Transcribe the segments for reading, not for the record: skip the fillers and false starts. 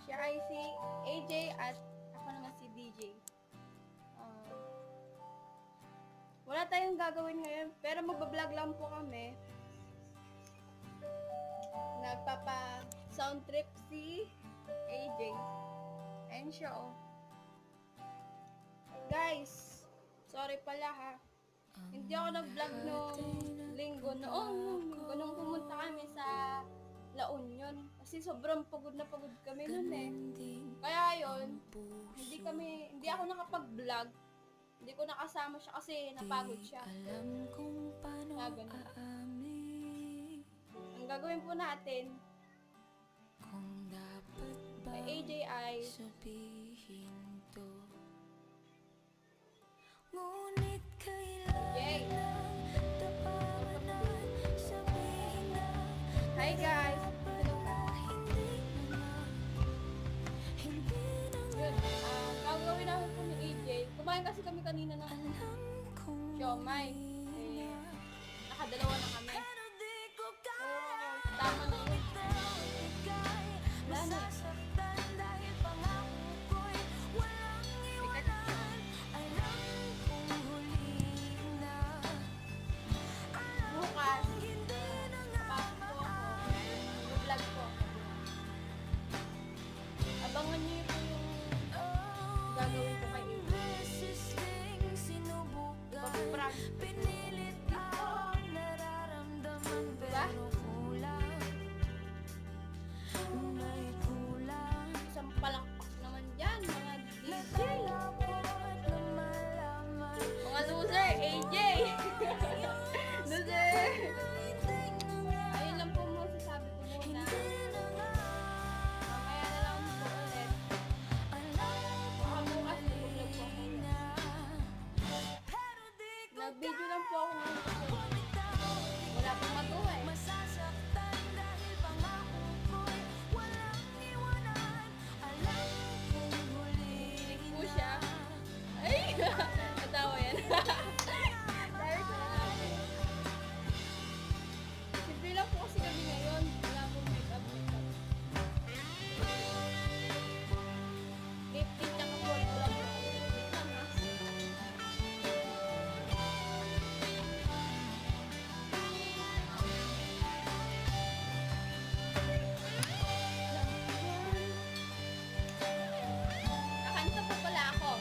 Siya ay si AJ at ako naman si DJ. Wala tayong gagawin ngayon, pero magbablog lang po kami. Nagpapa sound trip si AJ. Ayun siya, oh. Guys, sorry pala ha. Hindi ako nag-vlog nung linggo nung pumunta kami sa La Union. Kasi sobrang pagod na pagod kami nun eh. Kaya yun, hindi ako nakapag-vlog. Hindi ko nakasama siya kasi napagod siya. Ang gagawin po natin kay AJ ay ngunit kailangan tapawanan, sabihin na hi guys! Yun, gagawin namin po ni AJ. Kumain kasi kami kanina ng siomay. Nakadalawa na kami. Tama na yun. Wala na eh. Bukas, papasok po ako. Vlog po ako. Abangan niyo po yung gagawin ko kay AJ. Ipapaprank. Isang palakpak naman dyan, mga DJ. Mga loser, AJ. Loser. Ayun lang po masasabi ko muna. Mamaya na lang po ulit. Baka bukas nag-vlog po ako. Nag-video lang po ako ngayon kasi wala pong magawa eh. Po siya. Ay! Natawa yan. Dahil ko na natin. Simple lang po kasi kami ngayon. Wala pong makeup. Lipstick na kapuan ko lang. Nakanta po pala ako.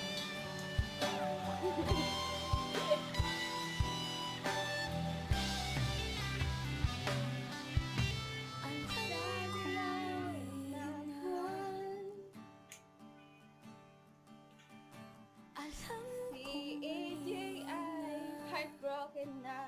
Si AJ ay heartbroken na.